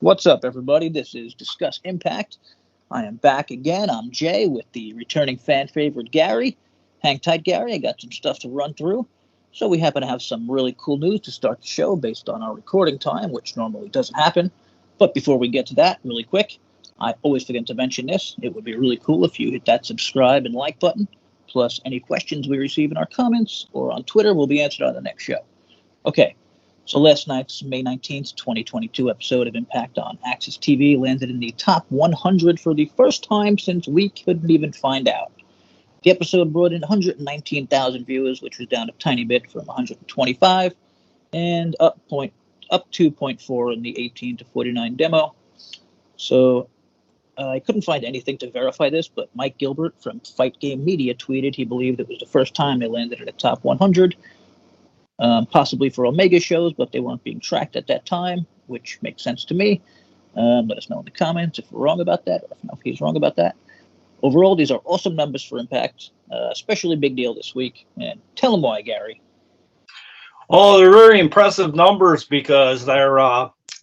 What's up, everybody? This is Discuss Impact. I am back again. I'm Jay with the returning fan favorite Gary. Hang tight, Gary. I got some stuff to run through. So we happen to have some really cool news to start the show based on our recording time, which normally doesn't happen. But before we get to that, really quick, I always forget to mention this. It would be really cool if you hit that subscribe and like button. Plus, any questions we receive in our comments or on Twitter will be answered on the next show. Okay. So last night's May 19th, 2022 episode of Impact on Access TV landed in the top 100 for the first time since we couldn't even find out. The episode brought in 119,000 viewers, which was down a tiny bit from 125, and up 2.4 in the 18 to 49 demo. So I couldn't find anything to verify this, but Mike Gilbert from Fight Game Media tweeted he believed it was the first time they landed in the top 100. Possibly for Omega shows, but they weren't being tracked at that time, which makes sense to me. Let us know in the comments if we're wrong about that, or if he's wrong about that. Overall, these are awesome numbers for Impact, especially big deal this week. And tell them why, Gary. Oh, they're very impressive numbers because they're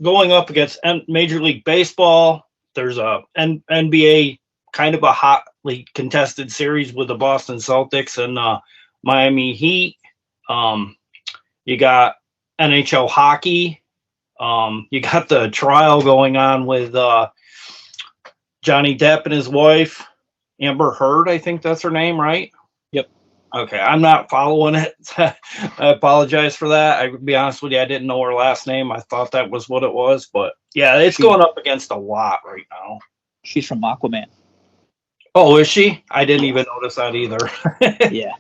going up against Major League Baseball. There's a NBA, kind of a hotly contested series with the Boston Celtics and Miami Heat. You got NHL hockey. You got the trial going on with Johnny Depp and his wife, Amber Heard, I think that's her name, right? Yep. Okay, I'm not following it. I apologize for that. I would be honest with you, I didn't know her last name. I thought that was what it was, but yeah, it's going up against a lot right now. She's from Aquaman. Oh, is she? I didn't even notice that either. Yeah.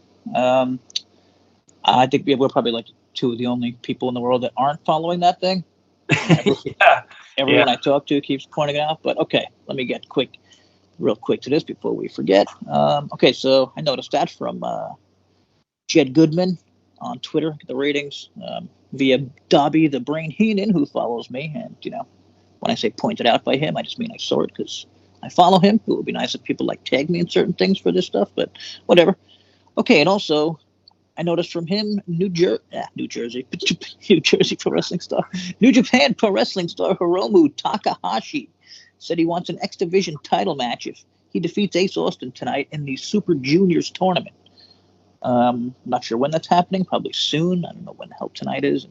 I think we're probably like two of the only people in the world that aren't following that thing. Everyone I talk to keeps pointing it out, but okay, let me get real quick to this before we forget. Okay, so I noticed that from Jed Goodman on Twitter, the ratings, via Dobby the Brain Heenan, who follows me. And, when I say pointed out by him, I just mean I saw it because I follow him. It would be nice if people tag me in certain things for this stuff, but whatever. Okay, and also, I noticed from him, New Jersey Pro Wrestling star, New Japan Pro Wrestling star Hiromu Takahashi said he wants an X Division title match if he defeats Ace Austin tonight in the Super Juniors tournament. Not sure when that's happening. Probably soon. I don't know when the hell tonight is.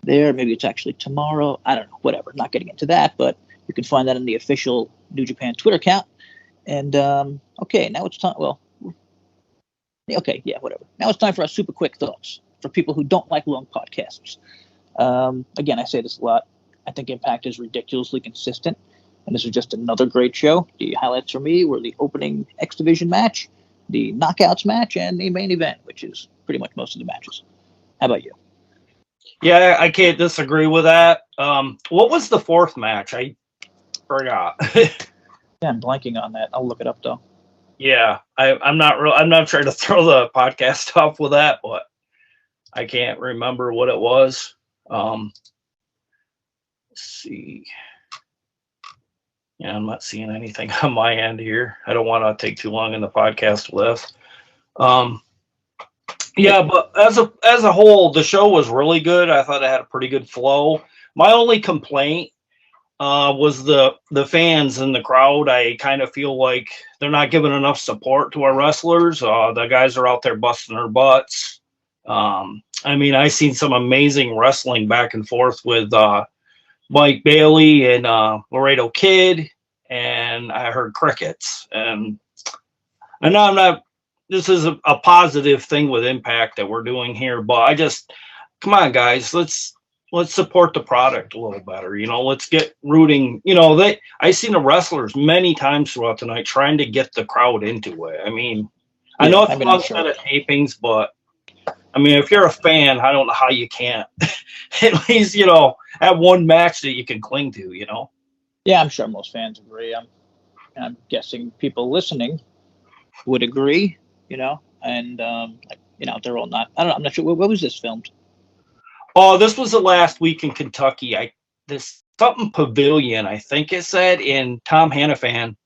Maybe it's actually tomorrow. I don't know. Whatever. Not getting into that, but you can find that in the official New Japan Twitter account. And okay, now it's time. Well. Okay, yeah, whatever. Now it's time for our super quick thoughts for people who don't like long podcasts. Again, I say this a lot. I think Impact is ridiculously consistent, and this is just another great show. The highlights for me were the opening X Division match, the Knockouts match, and the main event, which is pretty much most of the matches. How about you? Yeah, I can't disagree with that. What was the fourth match? I forgot. Yeah, I'm blanking on that. I'll look it up, though. Yeah, I'm not trying to throw the podcast off with that, but I can't remember what it was. Let's see. Yeah, I'm not seeing anything on my end here. I don't want to take too long in the podcast list. Yeah, but as a whole, the show was really good. I thought it had a pretty good flow. My only complaint was the fans in the crowd. I kind of feel like they're not giving enough support to our wrestlers. The guys are out there busting their butts. I mean, I seen some amazing wrestling back and forth with Mike Bailey and Laredo Kid, and I heard crickets. And I know I'm not. This is a positive thing with Impact that we're doing here, but come on, guys, let's support the product a little better. Let's get rooting. I seen the wrestlers many times throughout the night trying to get the crowd into it. I mean, I know it's a long set of tapings, but I mean, if you're a fan, I don't know how you can't at least, have one match that you can cling to, Yeah, I'm sure most fans agree. I'm guessing people listening would agree, and they're all not. I don't know. I'm not sure. Where was this filmed? Oh, this was the last week in Kentucky. This something pavilion, I think it said, and Tom Hannafan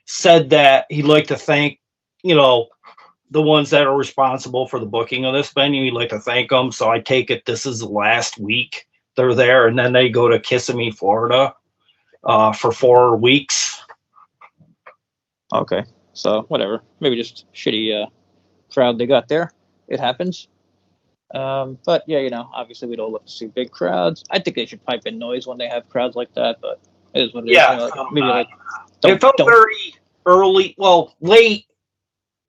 said that he'd like to thank, the ones that are responsible for the booking of this venue. He'd like to thank them. So I take it this is the last week they're there, and then they go to Kissimmee, Florida. for 4 weeks. Okay, so whatever. Maybe just shitty crowd they got there. It happens. But yeah, obviously we'd all love to see big crowds. I think they should pipe in noise when they have crowds like that, but it is what it is. Yeah, it felt very early, late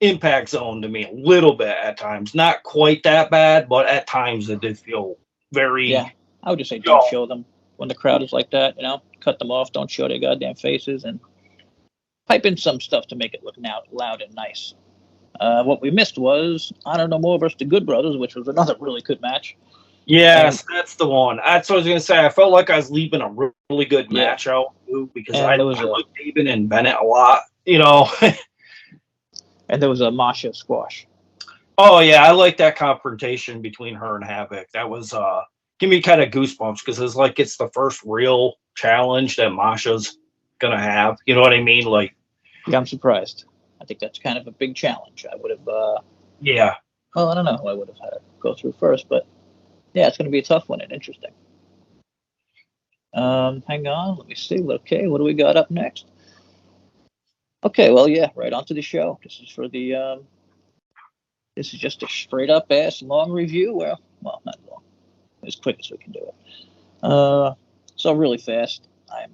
Impact Zone to me a little bit at times. Not quite that bad, but at times it did feel very. Yeah, I would just say don't show them when the crowd is like that. Cut them off. Don't show their goddamn faces, and pipe in some stuff to make it look loud and nice. What we missed was Honor No More versus the Good Brothers, which was another really good match. Yes, that's the one. That's what I was going to say. I felt like I was leaving a really good match out because I like David and Bennett a lot, And there was a Masha squash. Oh, yeah. I like that confrontation between her and Havoc. That was give me kind of goosebumps because it's like it's the first real challenge that Masha's going to have. You know what I mean? Like, yeah, I'm surprised. I think that's kind of a big challenge. I would have. Yeah. Well, I don't know who I would have had to go through first, but yeah, it's going to be a tough one and interesting. Hang on, let me see. Okay, what do we got up next? Okay, well, yeah, right onto the show. This is for the. This is just a straight up ass long review. Well, not long, as quick as we can do it. So really fast. I'm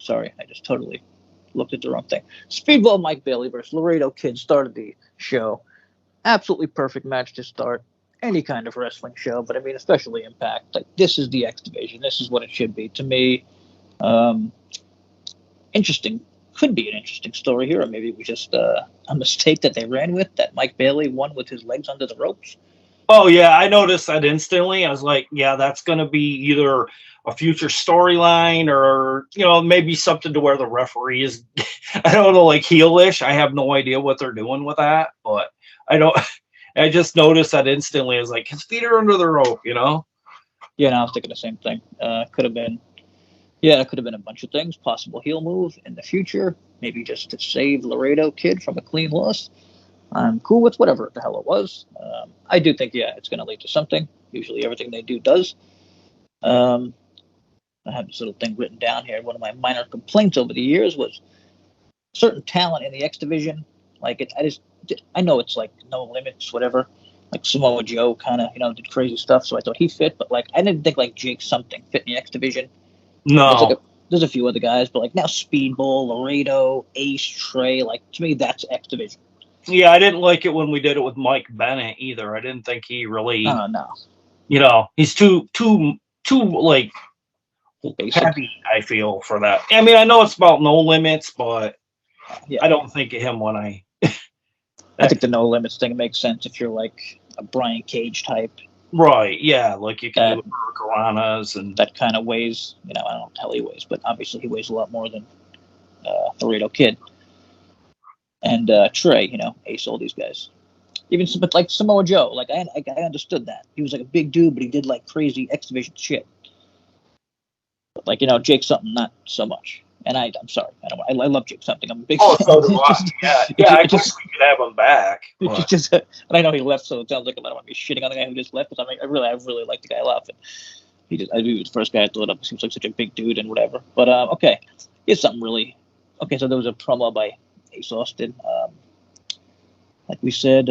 sorry, I just totally looked at the wrong thing. Speedball Mike Bailey versus Laredo Kid started the show. Absolutely perfect match to start any kind of wrestling show, but I mean, especially Impact. Like, this is the X Division. This is what it should be. To me, interesting. Could be an interesting story here, or maybe it was just a mistake that they ran with, that Mike Bailey won with his legs under the ropes. Oh, yeah, I noticed that instantly. I was like, yeah, that's going to be either a future storyline or, maybe something to where the referee is, I don't know, like heelish. I have no idea what they're doing with that, but I just noticed that instantly. I was like, his feet are under the rope, Yeah, no, I was thinking the same thing. Could have been, it could have been a bunch of things. Possible heel move in the future, maybe just to save Laredo Kid from a clean loss. I'm cool with whatever the hell it was. I do think, it's going to lead to something. Usually everything they do does. I have this little thing written down here. One of my minor complaints over the years was certain talent in the X Division. Like, I know it's like no limits, whatever. Like Samoa Joe kind of, did crazy stuff, so I thought he fit. But, like, I didn't think, like, Jake something fit in the X Division. No. There's a few other guys, but, like, now Speedball, Laredo, Ace, Trey, like, to me, that's X Division. Yeah, I didn't like it when we did it with Mike Bennett either. I didn't think he really. No. He's too like basic. Heavy. I feel for that. I mean, I know it's about no limits, but I don't think of him when I. I think the no limits thing makes sense if you're like a Brian Cage type. Right. Yeah, like you can do Hurricanranas and that kind of weighs. I don't know how he weighs, but obviously he weighs a lot more than Laredo Kid. And Trey, Ace, all these guys. But like Samoa Joe, like I understood that. He was like a big dude, but he did like crazy X Division shit. But like, Jake something, not so much. And I'm sorry. I love Jake something. I'm a big fan. So do I. Yeah, I guess we could have him back. But I know he left, so it sounds like I don't want to be shitting on the guy who just left. Because I really like the guy a lot. But he was the first guy I thought of. He seems like such a big dude and whatever. But okay, here's something really. Okay, so there was a promo by Ace Austin. Like we said,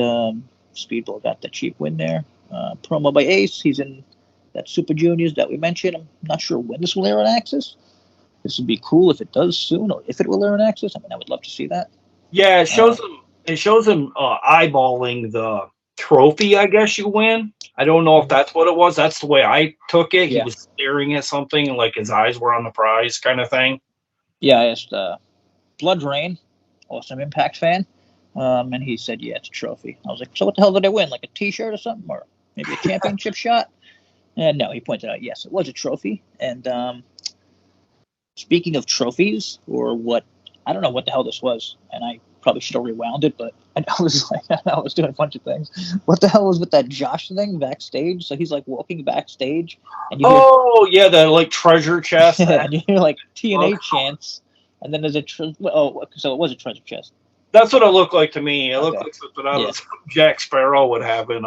Speedball got the cheap win there. Promo by Ace. He's in that Super Juniors that we mentioned. I'm not sure when this will air on Access. This would be cool if it does soon, or if it will air on Access. I mean, I would love to see that. Yeah, it shows him. It shows him eyeballing the trophy. I guess you win. I don't know if that's what it was. That's the way I took it. He was staring at something, like his eyes were on the prize, kind of thing. Yeah, I asked Blood Rain, awesome Impact fan. And he said, yeah, it's a trophy. I was like, so what the hell did I win? Like a T-shirt or something? Or maybe a championship shot? And no, he pointed out, yes, it was a trophy. And speaking of trophies, or what, I don't know what the hell this was. And I probably should have rewound it, but I was doing a bunch of things. What the hell was with that Josh thing backstage? So he's like walking backstage. And you hear, the like treasure chest. And you hear like TNA chants. And then there's so it was a treasure chest. That's what it looked like to me. It looked like something Jack Sparrow would have in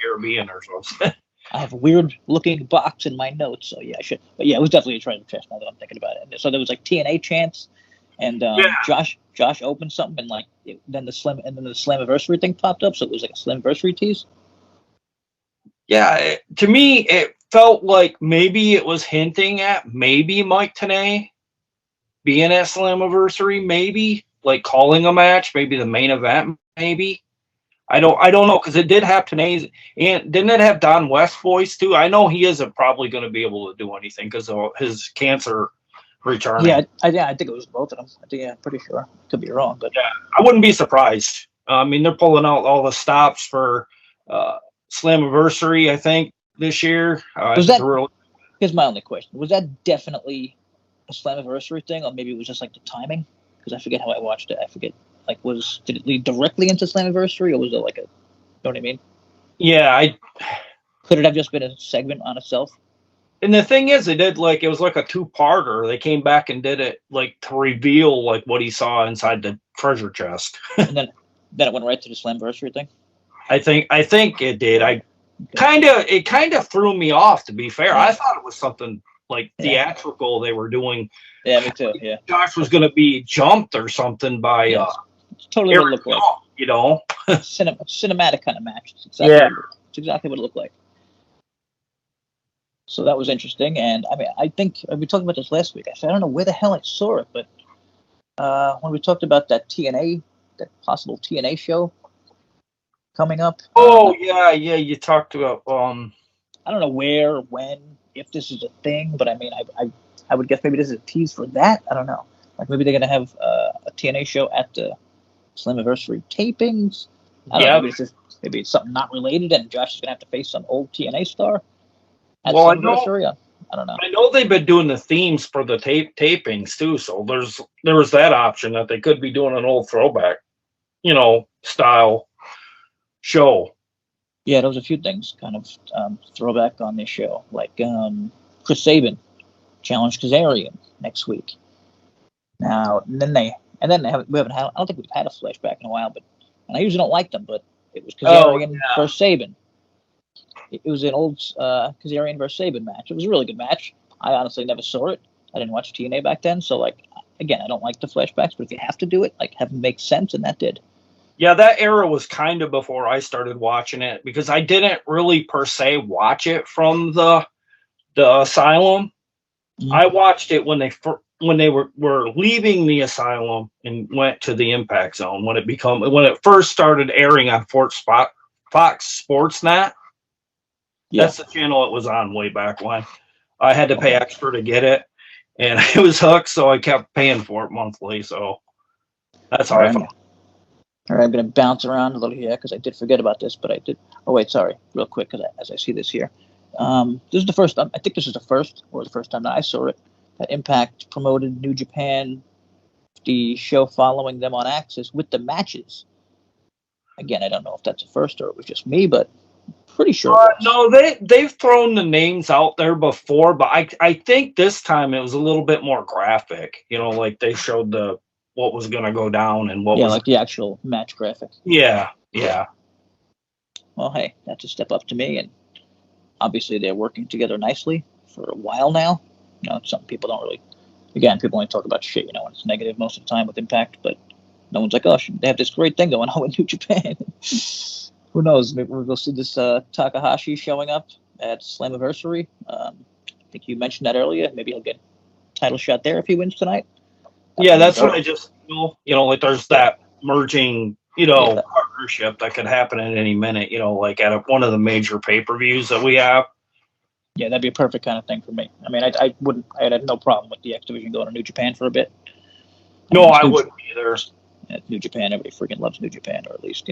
Caribbean or something. I have a weird looking box in my notes, so yeah, I should. But yeah, it was definitely a treasure chest. Now that I'm thinking about it, and so there was like TNA chants, and Yeah, Josh opened something, and like then the Slammiversary thing popped up, so it was like a Slammiversary tease. yeah. To me, it felt like maybe it was hinting at maybe Mike Tenay being at Slammiversary, maybe like calling a match, maybe the main event, maybe. I don't know because it did have Tenay's and didn't it have Don West's voice too? I know he isn't probably going to be able to do anything because of his cancer returning. Yeah, I think it was both of them. I think, yeah, I'm pretty sure. Could be wrong, but Yeah, I wouldn't be surprised. I mean, they're pulling out all the stops for Slammiversary, I think, this year. was that? Here's my only question: was that definitely a Slammiversary thing, or maybe it was just like the timing? Because I forget how I watched it. I forget. Like, did it lead directly into Slammiversary, or was it like a? You know what I mean? Yeah, Could it have just been a segment on itself? and the thing is, it was like a two-parter. They came back and did it like to reveal like what he saw inside the treasure chest. And then it went right to the Slammiversary thing. I think it did. It kind of threw me off. To be fair, Yeah. I thought it was something like theatrical they were doing. Yeah, me too. Yeah, Josh was going to be jumped or something by it's totally what it looked like. You know, cinematic kind of match. It's exactly what it looked like. So that was interesting, and I mean, I think we talked about this last week. I don't know where the hell I saw it, but when we talked about that possible TNA show coming up. Oh yeah, you talked about. I don't know where, when, if this is a thing, but I mean, I would guess maybe this is a tease for that. I don't know. Like maybe they're gonna have a TNA show at the Slammiversary tapings. I don't know. Maybe it's something not related, and Josh is gonna have to face some old TNA star. Well, I don't know. I know they've been doing the themes for the tapings too, so there was that option that they could be doing an old throwback, style show. Yeah, there was a few things kind of throwback on this show, like Chris Sabin challenged Kazarian next week. Now, we haven't had. I don't think we've had a flashback in a while, and I usually don't like them, but it was Kazarian versus Sabin. It was an old Kazarian versus Sabin match. It was a really good match. I honestly never saw it. I didn't watch TNA back then, so again, I don't like the flashbacks. But if you have to do it, have them make sense, and that did. Yeah, that era was kind of before I started watching it because I didn't really per se watch it from the asylum. Mm-hmm. I watched it when they were leaving the asylum and went to the Impact Zone when it first started airing on Fox Sportsnet. Yeah. That's the channel it was on way back when. I had to pay extra to get it, and it was hooked, so I kept paying for it monthly. So that's how I found it. All right, I'm going to bounce around a little here because I did forget about this, but I did. Oh, wait, sorry. Real quick, as I see this here. This is the first time. I think this is the first time that I saw it. That Impact promoted New Japan, the show following them on Axis with the matches. Again, I don't know if that's a first or it was just me, but pretty sure. No, they've thrown the names out there before, but I think this time it was a little bit more graphic. Like they showed what was going to go down and what was like the actual match graphic. Yeah. Well, hey, that's a step up to me, and obviously they're working together nicely for a while now. Some people don't really. Again, people only talk about shit, and it's negative most of the time with Impact, but no one's like, oh, they have this great thing going on with New Japan. Who knows? Maybe we'll see this Takahashi showing up at Slammiversary. I think you mentioned that earlier. Maybe he'll get a title shot there if he wins tonight. Yeah, that's what I just feel. Like there's that merging, partnership that could happen at any minute. Like at one of the major pay-per-views that we have. Yeah, that'd be a perfect kind of thing for me. I mean, I had no problem with the X Division going to New Japan for a bit. I wouldn't either. New Japan, everybody freaking loves New Japan, or at least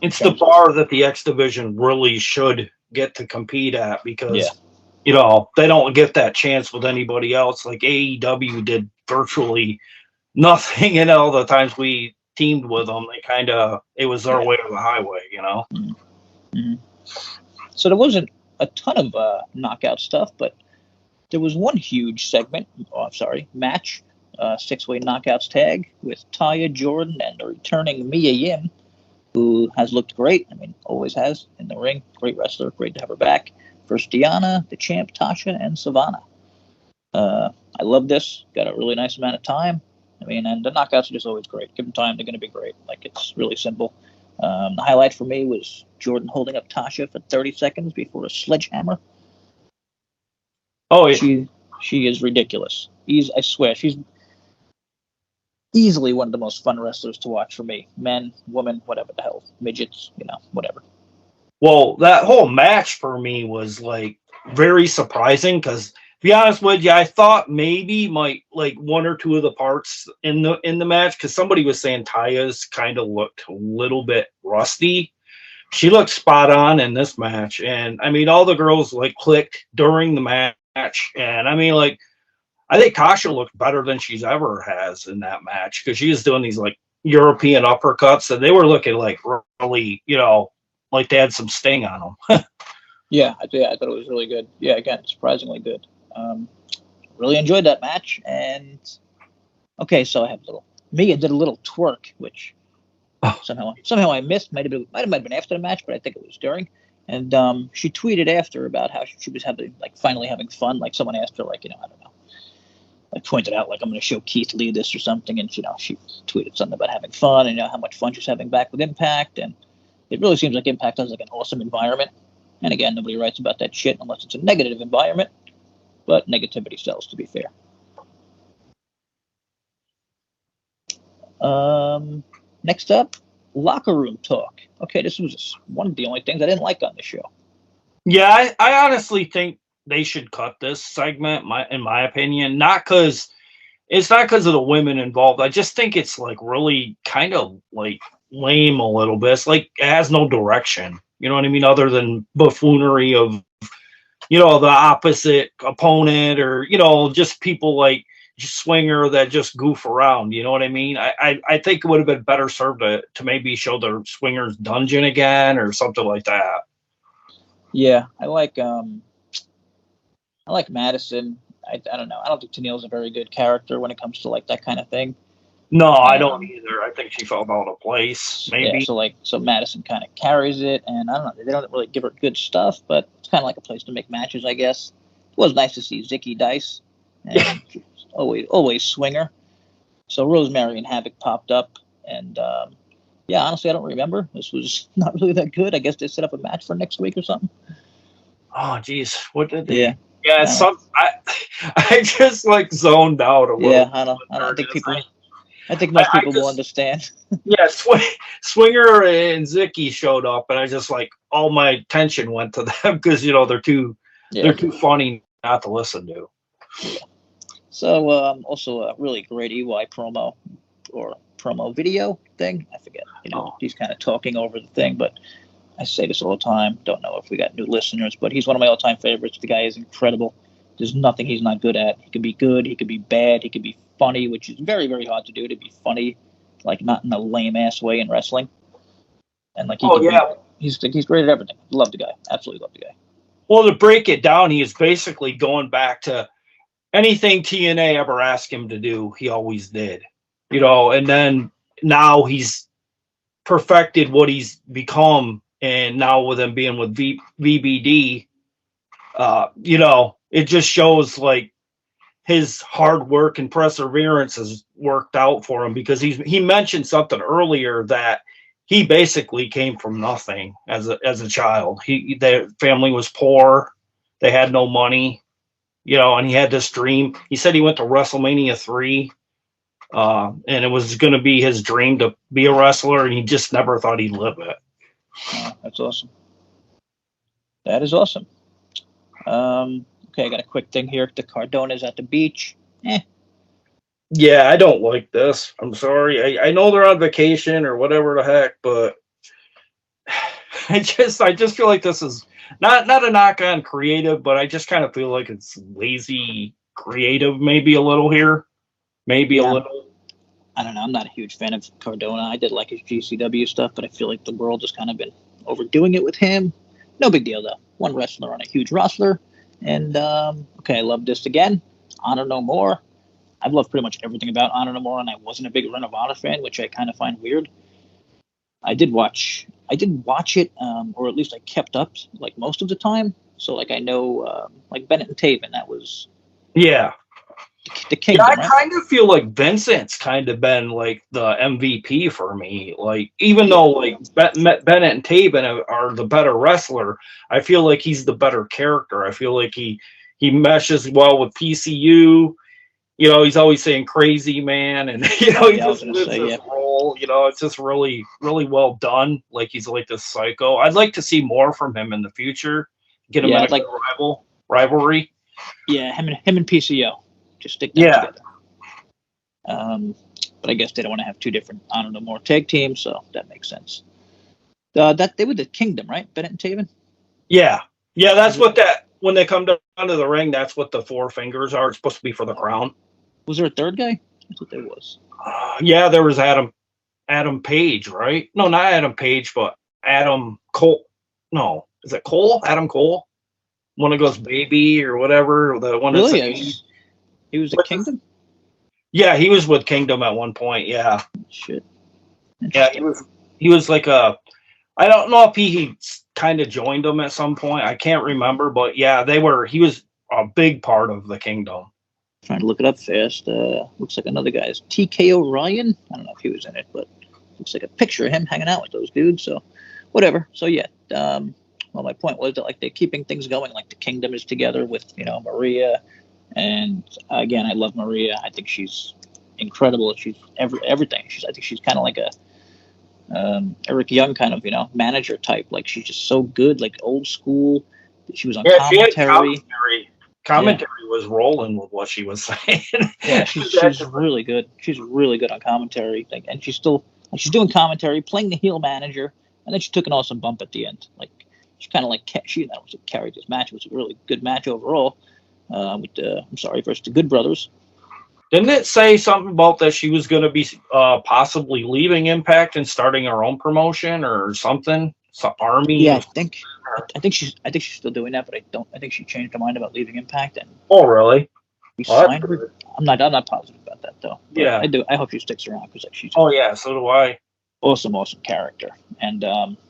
It's the bar that the X Division really should get to compete at because, they don't get that chance with anybody else. Like AEW did virtually nothing, all the times we teamed with them, it was their way or the highway, Mm-hmm. So there wasn't a ton of knockout stuff, but there was one huge match, 6-way knockouts tag with Taya Jordan and the returning Mia Yim, who has looked great. I mean, always has in the ring. Great wrestler. Great to have her back. versus Deanna, the champ Tasha, and Savannah. I love this. Got a really nice amount of time. I mean, and the knockouts are just always great. Give them time; they're going to be great. Like, it's really simple. The highlight for me was Jordan holding up Tasha for 30 seconds before a sledgehammer. Oh, yeah. She is ridiculous. I swear, she's easily one of the most fun wrestlers to watch for me. Men, women, whatever the hell, midgets, whatever. Well, that whole match for me was like very surprising because, to be honest with you, I thought maybe might like one or two of the parts in the match, because somebody was saying Taya's kind of looked a little bit rusty. She looked spot on in this match, and I mean, all the girls like clicked during the match, and I mean, like, I think Tasha looked better than she's ever has in that match, because she was doing these like European uppercuts, and they were looking like really, like they had some sting on them. Yeah, I thought it was really good. Yeah, again, surprisingly good. Really enjoyed that match. And okay, so I have Mia did a little twerk, which somehow I missed. Might have been after the match, but I think it was during. And she tweeted after about how she was finally having fun. Like, someone asked her, like, I don't know, like, pointed out, like, I'm going to show Keith Lee this or something, and she tweeted something about having fun and how much fun she's having back with Impact. And it really seems like Impact has like an awesome environment. And again, nobody writes about that shit unless it's a negative environment. But negativity sells, to be fair. Next up, locker room talk. Okay, this was one of the only things I didn't like on the show. Yeah, I honestly think they should cut this segment, in my opinion. It's not because of the women involved. I just think it's like really kind of like lame a little bit. It's like it has no direction. You know what I mean? Other than buffoonery of, the opposite opponent, or, just people like Swinger that just goof around. You know what I mean? I think it would have been better served to maybe show the Swingers dungeon again or something like that. Yeah, I like Madison. I don't know. I don't think Tennille's a very good character when it comes to like that kind of thing. No, I don't either. I think she felt out of place, maybe. Yeah, so Madison kind of carries it, and I don't know. They don't really give her good stuff, but it's kind of like a place to make matches, I guess. It was nice to see Zicky Dice, and always Swinger. So Rosemary and Havoc popped up, and yeah, honestly, I don't remember. This was not really that good. I guess they set up a match for next week or something. Oh, geez, what did they? Yeah. Yeah, I just like zoned out a little. Yeah, I don't think people. I think most people will understand. Yeah, Swinger and Zicky showed up, and I just like all my attention went to them because they're too funny not to listen to. Yeah. So also a really great EY promo video thing. I forget. He's kind of talking over the thing, but I say this all the time. Don't know if we got new listeners, but he's one of my all-time favorites. The guy is incredible. There's nothing he's not good at. He could be good. He could be bad. He could be funny, which is very, very hard to do, to be funny, like not in a lame-ass way in wrestling. And like he's great at everything. Love the guy. Absolutely love the guy. Well, to break it down, he is basically going back to anything TNA ever asked him to do, he always did. And then now he's perfected what he's become, and now with him being with VBD, it just shows like his hard work and perseverance has worked out for him, because he mentioned something earlier that he basically came from nothing as a child. Their family was poor, they had no money, and he had this dream. He said he went to WrestleMania 3, and it was going to be his dream to be a wrestler, and he just never thought he'd live it. Oh, that's awesome. That is awesome. Okay, I got a quick thing here. The Cardona's at the beach. Yeah, I don't like this. I'm sorry. I know they're on vacation or whatever the heck, but I just feel like this is not a knock on creative, but I just kind of feel like it's lazy creative, maybe a little here, maybe a little. I don't know. I'm not a huge fan of Cardona. I did like his GCW stuff, but I feel like the world has kind of been overdoing it with him. No big deal though. One wrestler on a huge roster. And okay, I love this again. Honor No More. I've loved pretty much everything about Honor No More, and I wasn't a big Ring of Honor fan, which I kind of find weird. I did watch it, or at least I kept up like most of the time. So like I know like Bennett and Taven, that was Yeah. the Kingdom, I right? kind of feel like Vincent's kind of been like the MVP for me. Like, even though like Bennett and Taven are the better wrestler, I feel like he's the better character. I feel like he meshes well with PCU. He's always saying "crazy man," and he Yeah, I was just gonna lives say, this yeah. role. It's just really, really well done. Like, he's like this psycho. I'd like to see more from him in the future. Get him Yeah, in a I'd like, good rivalry. yeah, him and PCO, just stick them Yeah, together. But I guess they don't want to have two different Honor No More tag teams, so that makes sense. That they were the Kingdom, right? Bennett and Taven. yeah, yeah. That's Was it? what that when they come down to the ring. That's what the four fingers are. It's supposed to be for the crown. Was there a third guy? I thought there was. Yeah, there was Adam Page, right? No, not Adam Page, but Adam Cole. No, is it Cole? Adam Cole? One of those baby or whatever. The one that's Really? like, He was the Kingdom? yeah, he was with Kingdom at one point. Yeah, Shit. yeah, he was like a. I don't know if he kind of joined them at some point. I can't remember, but yeah, he was a big part of the Kingdom. Trying to look it up fast. Looks like another guy's TKO Ryan. I don't know if he was in it, but looks like a picture of him hanging out with those dudes. So whatever. So yeah. Well, my point was that like they're keeping things going. Like the Kingdom is together with Maria, and again, I love Maria. I think she's incredible. She's everything. I think she's kind of like a Eric Young kind of manager type. Like she's just so good. Like old school. She was on Yeah, she had commentary. commentary was rolling with what she was saying. Yeah, she's really good. She's really good on commentary. Like, and she's still she's doing commentary, playing the heel manager, and then she took an awesome bump at the end. Like she kind of like carried this match. It was a really good match overall. With versus the Good Brothers. Didn't it say something about that she was going to be possibly leaving Impact and starting her own promotion or something? Army. Yeah, I think she's still doing that, but I think she changed her mind about leaving Impact and. Oh, really? We signed her. I'm not positive about that though. But yeah, I do. I hope she sticks around because like she's. Oh yeah, so do I. Awesome character, and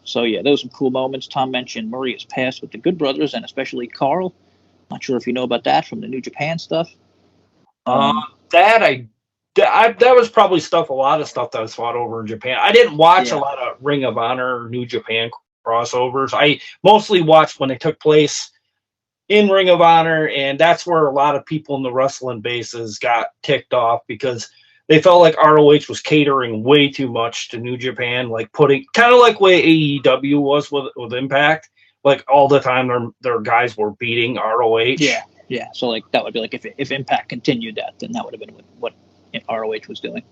so yeah, those were some cool moments. Tom mentioned Maria's past with the Good Brothers, and especially Carl. Not sure if you know about that from the New Japan stuff. That was probably a lot of stuff that was fought over in Japan. I didn't watch a lot of Ring of Honor, New Japan crossovers. I mostly watched when they took place in Ring of Honor, and that's where a lot of people in the wrestling bases got ticked off because they felt like ROH was catering way too much to New Japan, like putting kind of like way AEW was with Impact, like all the time their guys were beating ROH. Yeah. So like that would be like if Impact continued that, then that would have been what ROH was doing.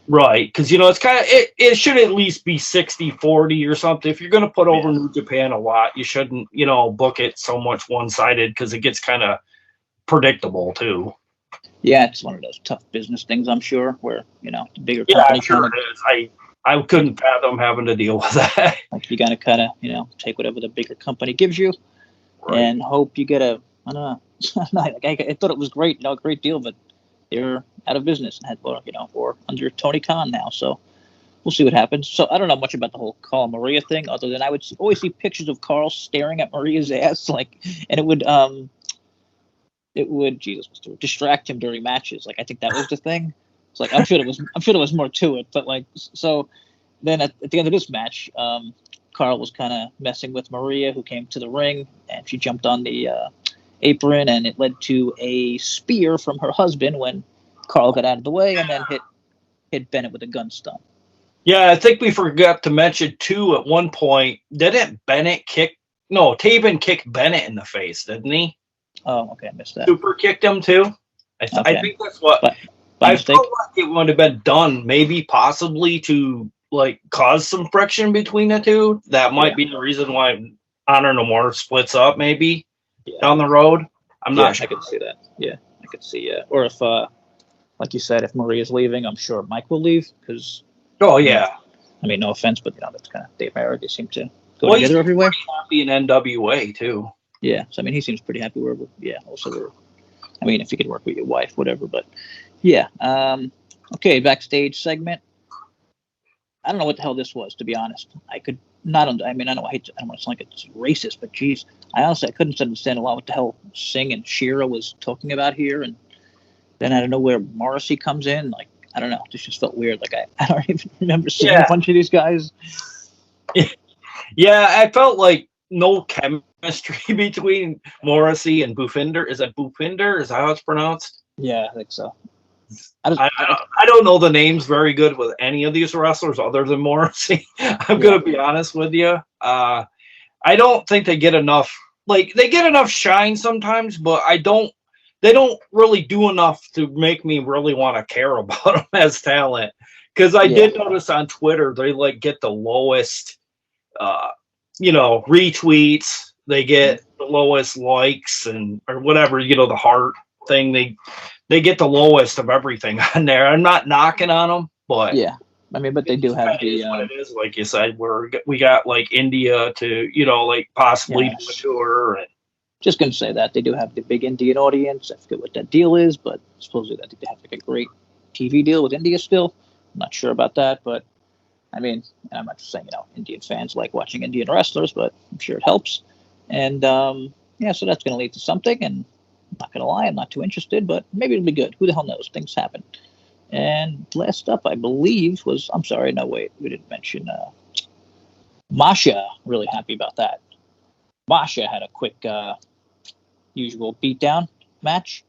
Right, because it's kind of it should at least be 60-40 or something. If you're going to put over New Japan a lot, you shouldn't book it so much one-sided because it gets kind of predictable too. Yeah, it's one of those tough business things, I'm sure, where the bigger company. Yeah, sure it is. I couldn't fathom having to deal with that. Like you got to kind of take whatever the bigger company gives you, and hope you get a. I don't know. I thought it was great, a great deal, but they're out of business and or under Tony Khan now. So we'll see what happens. So I don't know much about the whole Carl Maria thing, other than I would always see pictures of Carl staring at Maria's ass, and it would distract him during matches. Like I think that was the thing. It's like I'm sure there was more to it, but like so. Then at the end of this match, Carl was kind of messing with Maria, who came to the ring, and she jumped on the apron, and it led to a spear from her husband when Carl got out of the way, and then hit Bennett with a gun stun. Yeah, I think we forgot to mention too. At one point, didn't Taven kicked Bennett in the face, didn't he? Oh, okay, I missed that. Super kicked him too. I think that's what. I felt like it would have been done, maybe possibly to like cause some friction between the two. That might be the reason why Honor No More splits up, maybe down the road. I'm not sure. I could see that. Yeah, I could see. Or if, like you said, if Maria's leaving, I'm sure Mike will leave because. Oh yeah. I mean, no offense, but that's kind of Dave Merritt. They seem to go together everywhere. Happy in NWA too. Yeah, so I mean, he seems pretty happy wherever. Yeah, also, I mean, if you could work with your wife, whatever. But yeah, okay. Backstage segment. I don't know what the hell this was, to be honest. I could not on. I mean, I don't want to sound like it's racist, but geez, I honestly I couldn't understand a lot what the hell Singh and Shira was talking about here, and then out of nowhere Morrissey comes in. Like I don't know, this just felt weird. Like I don't even remember seeing a bunch of these guys. Yeah, I felt like no chemistry between Morrissey and Bufinder. Is that Bufinder? Is that how it's pronounced? Yeah, I think so. I don't know the names very good with any of these wrestlers other than Morrissey. I'm gonna be honest with you. I don't think they get enough. Like they get enough shine sometimes, but they don't really do enough to make me really want to care about them as talent. Because I did notice on Twitter they like get the lowest, retweets. They get the lowest likes or whatever. The heart thing. They get the lowest of everything on there. I'm not knocking on them, but yeah, I mean, but they do have the what it is, like you said, we got like India to like possibly do a tour. And just gonna say that they do have the big Indian audience. I forget what that deal is, but supposedly I think they have like a great TV deal with India still. I'm not sure about that, but I mean, I'm not just saying Indian fans like watching Indian wrestlers, but I'm sure it helps. And so that's gonna lead to something. And I'm not gonna lie, I'm not too interested, but maybe it'll be good. Who the hell knows? Things happen. And last up, I believe, was I'm sorry, no wait, we didn't mention Masha. Really happy about that. Masha had a quick usual beatdown match.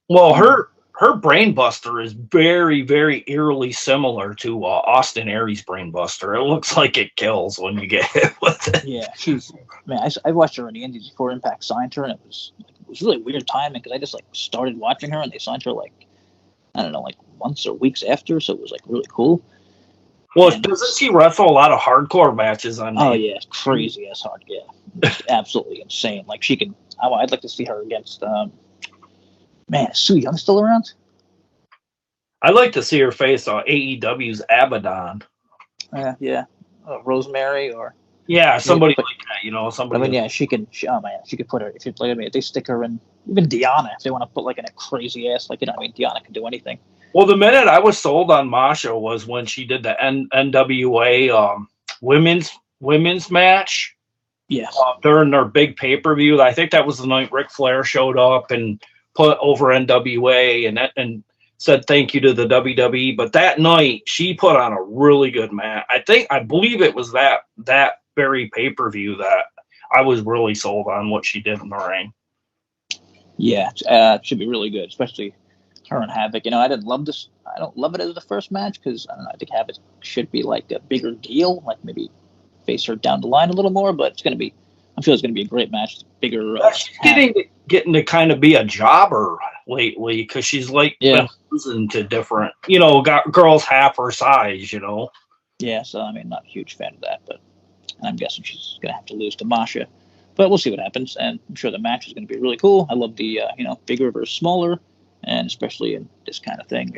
Well, her brainbuster is very, very eerily similar to Austin Aries' brainbuster. It looks like it kills when you get hit with it. Yeah, I watched her in the Indies before Impact signed her, and it was really weird timing because I just started watching her and they signed her I don't know, months or weeks after, so it was really cool. Well, doesn't she wrestle a lot of hardcore matches on? Oh yeah, crazy ass hard, yeah, absolutely insane. She can. I'd like to see her against. Man, is Su Young still around? I'd like to see her face on AEW's Abaddon. Yeah, Rosemary or. Yeah, somebody like that, somebody. I mean, yeah, she can. She could put her. If you play me, if they stick her in, even Deanna, if they want to put in a crazy ass, Deanna can do anything. Well, the minute I was sold on Masha was when she did the NWA women's match. Yeah. During their big pay-per-view, I think that was the night Ric Flair showed up and put over NWA and said thank you to the WWE. But that night, she put on a really good match. I believe it was that very pay-per-view that I was really sold on what she did in the ring. Yeah, it should be really good, especially her and Havoc. I didn't love this. I don't love it as the first match because I don't know. I think Havoc should be a bigger deal, maybe face her down the line a little more. But it's going to be. I feel it's going to be a great match. Bigger. She's getting to kind of be a jobber lately because she's been losing to different, got girls half her size, Yeah, so I mean, not a huge fan of that, but I'm guessing she's going to have to lose to Masha. But we'll see what happens, and I'm sure the match is going to be really cool. I love the bigger versus smaller, and especially in this kind of thing,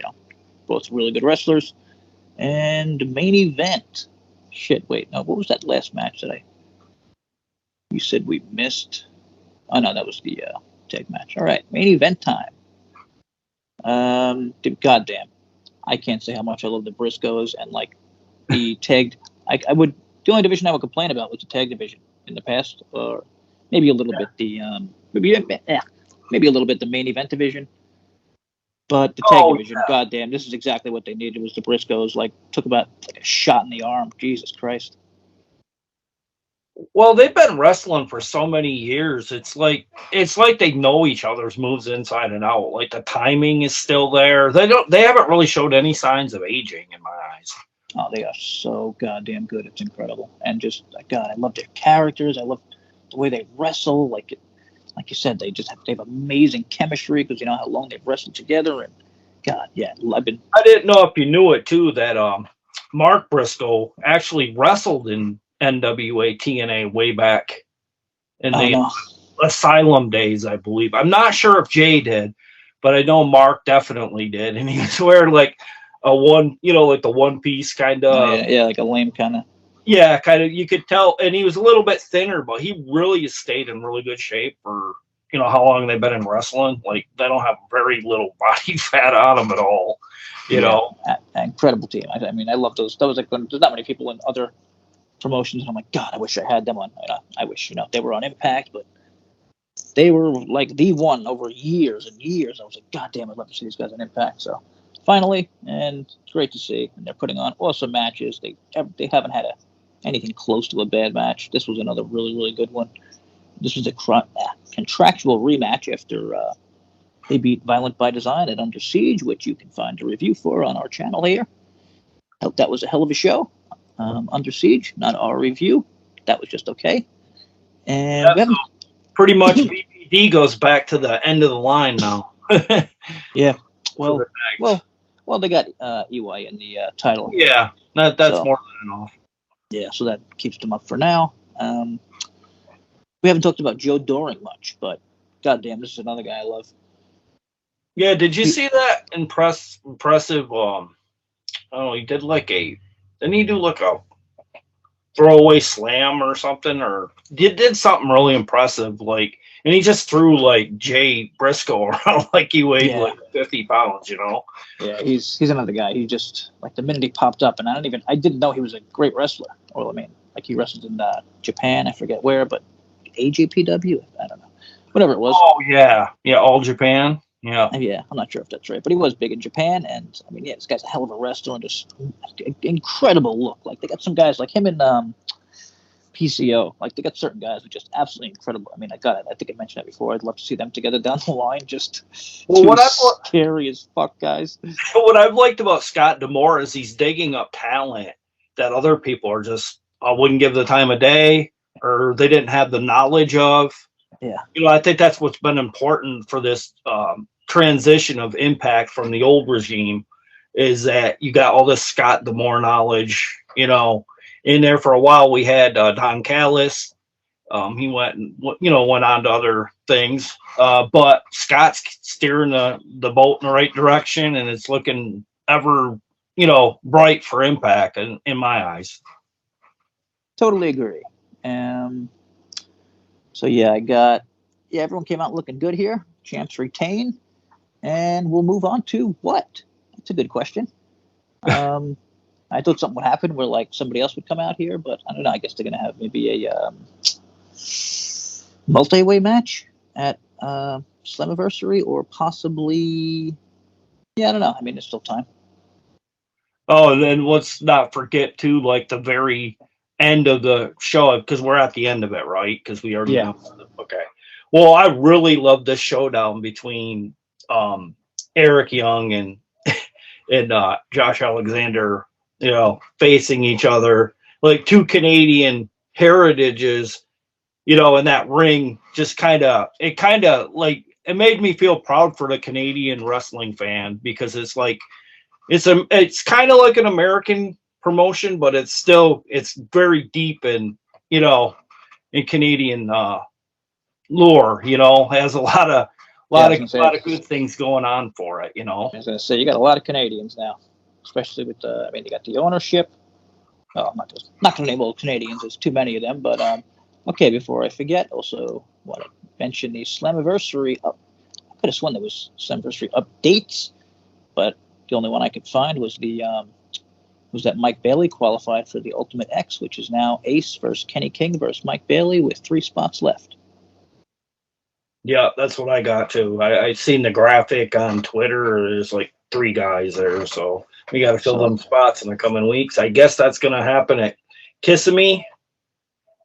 both really good wrestlers. And the main event. Shit, wait, no, what was that last match that you said we missed? Oh no, that was the tag match. All right, main event time. Goddamn, I can't say how much I love the Briscoes and the tag. I would. The only division I would complain about was the tag division in the past, or maybe a little bit the maybe a little bit the main event division. But the tag division, goddamn, this is exactly what they needed. Was the Briscoes took about a shot in the arm? Jesus Christ. Well, they've been wrestling for so many years. It's like they know each other's moves inside and out. The timing is still there. They haven't really showed any signs of aging in my eyes. Oh, they are so goddamn good. It's incredible. And just, God, I love their characters. I love the way they wrestle. Like you said, they have amazing chemistry because you know how long they've wrestled together. And God, yeah, I didn't know if you knew it too that Mark Briscoe actually wrestled in NWA TNA way back in the Asylum days, I believe. I'm not sure if Jay did, but I know Mark definitely did. And he was wearing a one, the one piece kind of. Yeah, like a lame kind of. Yeah, kind of. You could tell, and he was a little bit thinner, but he really has stayed in really good shape for how long they've been in wrestling. They don't have very little body fat on them at all. You know, incredible team. I mean, I love those. That was there's not many people in other promotions. And I'm like, God, I wish I had them on. I wish they were on Impact, but they were like the one over years and years. I was like, God damn, I'd love to see these guys on Impact. So finally, and it's great to see. And they're putting on awesome matches. They haven't had anything close to a bad match. This was another really, really good one. This was a contractual rematch after they beat Violent by Design at Under Siege, which you can find a review for on our channel here. That was a hell of a show. Under Siege, not our review. That was just okay. And we haven't... pretty much VVD goes back to the end of the line now. Yeah. Well, they got EY in the title. Yeah, that's more than enough. Yeah, so that keeps them up for now. We haven't talked about Joe Doring much, but goddamn, this is another guy I love. Yeah, did you see that impressive? I don't know. He did didn't he do like a throwaway slam or something, or he did something really impressive, and he just threw like Jay Briscoe around like he weighed like 50 pounds, Yeah, he's another guy. He just, like, the minute he popped up, and I didn't know he was a great wrestler. Or, I mean, like, he wrestled in Japan, I forget where, but AJPW, I don't know, whatever it was. Oh yeah, All Japan. Yeah, I'm not sure if that's right, but he was big in Japan, and I mean, this guy's a hell of a wrestler and just incredible look. Like, they got some guys like him in PCO. Like, they got certain guys who just absolutely incredible. I mean, I think I mentioned that before. I'd love to see them together down the line. Just scary as fuck guys. What I've liked about Scott D'Amore is he's digging up talent that other people are just wouldn't give the time of day, or they didn't have the knowledge of. Yeah. I think that's what's been important for this transition of Impact from the old regime, is that you got all this Scott D'Amore knowledge, in there. For a while we had Don Callis. He went on to other things. But Scott's steering the boat in the right direction, and it's looking ever, bright for Impact in my eyes. Totally agree. So everyone came out looking good here. Champs retain, and we'll move on to what? That's a good question. I thought something would happen where like somebody else would come out here, but I don't know. I guess they're gonna have maybe a multi-way match at Slammiversary, or possibly. Yeah, I don't know. I mean, there's still time. Oh, and then let's not forget too, like the very end of the show, because we're at the end of it, right? Because we already know. Okay. Well, I really love this showdown between Eric Young and Josh Alexander, facing each other, like two Canadian heritages, in that ring. Just it made me feel proud for the Canadian wrestling fan, because it's like it's kind of like an American promotion, but it's very deep in Canadian lore. Has a lot of good things going on for it. I was gonna say, you got a lot of Canadians now, especially with you got the ownership. Oh, I'm not gonna name all Canadians. There's too many of them. But okay, before I forget, also want to mention the Slammiversary I could have sworn there was Slammiversary updates, but the only one I could find was that Mike Bailey qualified for the Ultimate X, which is now Ace versus Kenny King versus Mike Bailey with 3 spots left. Yeah, that's what I got too. I seen the graphic on Twitter. There's like 3 guys there, so we got to fill them spots in the coming weeks. I guess that's going to happen at Kissimmee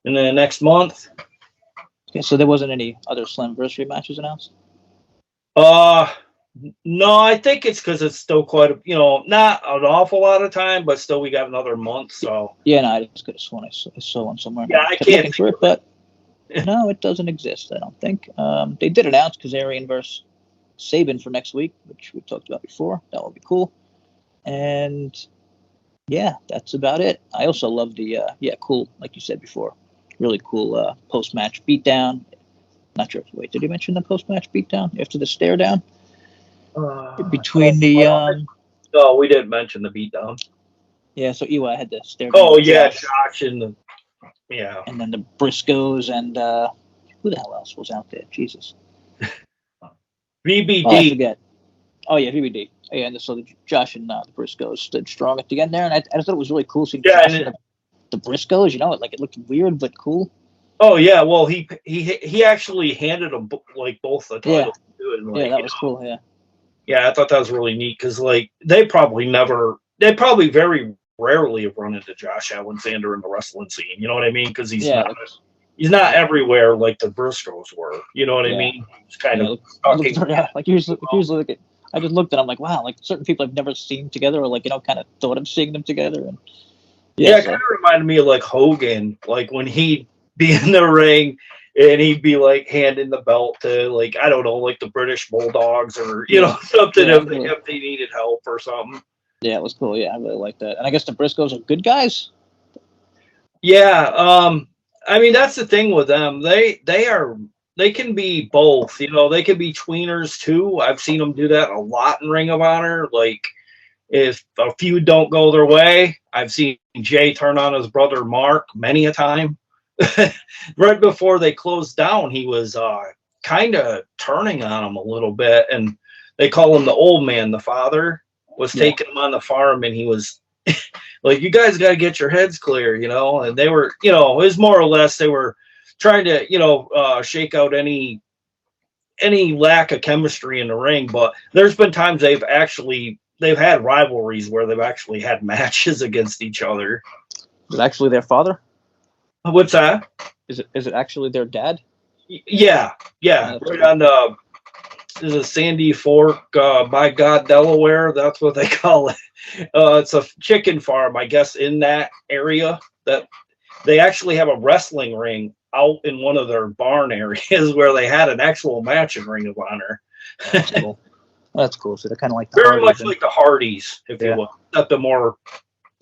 in the next month. Okay, so there wasn't any other Slammiversary matches announced? No, I think it's because it's still quite not an awful lot of time, but still we got another month. So yeah, no, I just could have sworn I saw one somewhere. Yeah, I can't think for it, but no, it doesn't exist. I don't think. They did announce Kazarian versus Sabin for next week, which we talked about before. That would be cool. And yeah, that's about it. I also love the cool, like you said before, really cool post-match beatdown. Not sure. Wait, did you mention the post-match beatdown after the stare down? Between no, we didn't mention the beatdown. Yeah, so EY had the stare down. Oh yeah, Josh and and then the Briscoes and who the hell else was out there? Jesus. VBD. Oh, I forget. Oh yeah, VBD. Yeah, and so Josh and the Briscoes stood strong at the end there, and I thought it was really cool seeing Josh and the the Briscoes. You know, like it looked weird but cool. Oh yeah, well he actually handed them like both the titles. Yeah, and, like, that was cool. Yeah. Yeah, I thought that was really neat because like they probably very rarely have run into Josh Alexander in the wrestling scene. You know what I mean? Because he's not everywhere like the Briscoes were. You know what I mean? He's kind of like usually like I just looked at them like, wow, like certain people I've never seen together, or like kind of thought of seeing them together, and it kind of reminded me of like Hogan, like when he'd be in the ring and he'd be like handing the belt to like I don't know, like the British Bulldogs or something if they needed help or something. Yeah, it was cool. Yeah, I really like that. And I guess the Briscoes are good guys. Yeah, I mean that's the thing with them. They can be both. They can be tweeners too. I've seen them do that a lot in Ring of Honor. Like if a feud don't go their way, I've seen Jay turn on his brother Mark many a time. Right before they closed down, he was kind of turning on him a little bit, and they call him the old man. The father was taking him on the farm, and he was like, "You guys got to get your heads clear," And they were, it was more or less they were trying to, shake out any lack of chemistry in the ring. But there's been times they've had rivalries where they've actually had matches against each other. Is it actually their father? What's that? Is it actually their dad? Yeah. Right on is a Sandy Fork, by God, Delaware. That's what they call it. It's a chicken farm, I guess, in that area. That they actually have a wrestling ring out in one of their barn areas where they had an actual match in Ring of Honor. That's cool. That's cool. So they're kind of like very much like the Hardys, if you will. Not the more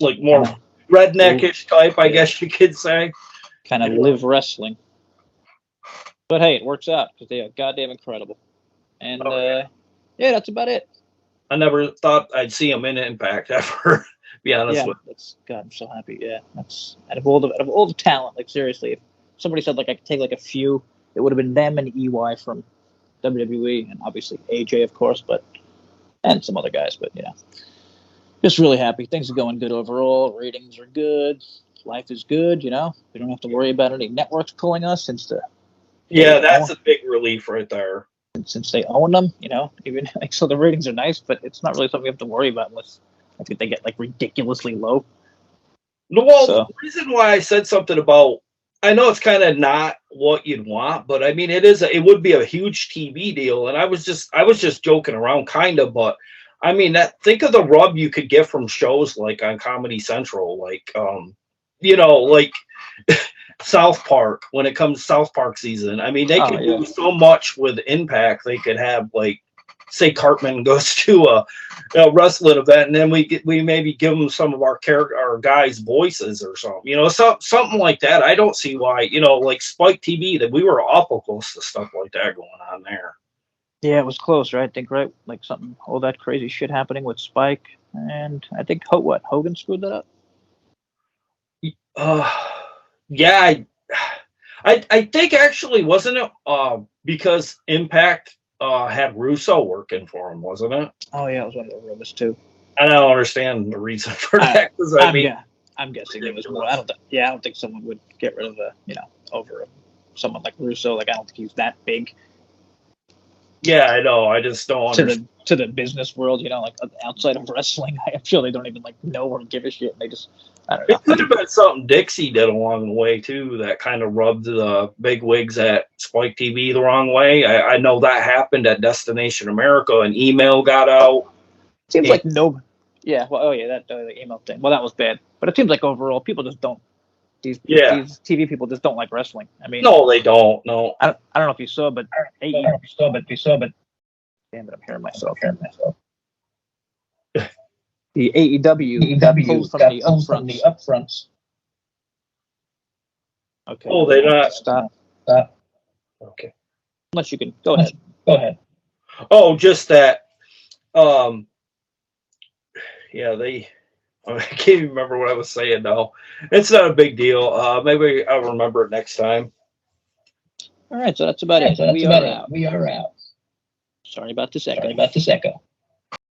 redneckish type, I guess you could say. Kind of live wrestling. But hey, it works out because they are goddamn incredible. And that's about it. I never thought I'd see them in Impact ever. Be honest with you. God, I'm so happy. Yeah, that's out of all the talent. Like seriously, if somebody said like I could take like a few, it would have been them and EY from WWE, and obviously AJ, of course, and some other guys. But just really happy. Things are going good overall. Ratings are good. Life is good. We don't have to worry about any networks pulling us that's a big relief right there. Since they own them, even so the ratings are nice, but it's not really something we have to worry about unless I think they get like ridiculously low. Well, the reason why I said something about, I know it's kind of not what you'd want, but I mean it would be a huge TV deal, and I was just joking around kind of, but I mean think of the rub you could get from shows like on Comedy Central, like like South Park, when it comes to South Park season. I mean, they could do so much with Impact. They could have, like, say Cartman goes to a wrestling event, and then we maybe give them some of our guys' voices or something. Something like that. I don't see why, like Spike TV, that we were awful close to stuff like that going on there. Yeah, it was close, right? I think, right? Like all that crazy shit happening with Spike, and I think Hogan screwed that up. Yeah, I think actually, wasn't it because Impact had Russo working for him, wasn't it? Oh yeah, it was one of the rumors too. I don't understand the reason for that. I'm guessing it was more. I don't think someone would get rid of over someone like Russo. Like I don't think he's that big. Yeah, I know. I just don't understand. To the business world, like outside of wrestling, I'm sure they don't even know or give a shit. They just, I don't know. It could have been something Dixie did along the way too that kind of rubbed the big wigs at Spike TV the wrong way. I know that happened at Destination America. An email got out. Seems like no. Yeah. Well, that the email thing. Well, that was bad. But it seems like overall, people just don't. These TV people just don't like wrestling. I mean, no, they don't. No. I don't know if you saw, but damn it, I'm hearing myself. The AEW pulled from the upfronts. Okay. Oh, they're not. Stop. Okay. Unless you can go ahead. Oh, just that. Yeah, I can't even remember what I was saying now. It's not a big deal. Maybe I'll remember it next time. All right, so that's about it. We are out. Sorry about this echo.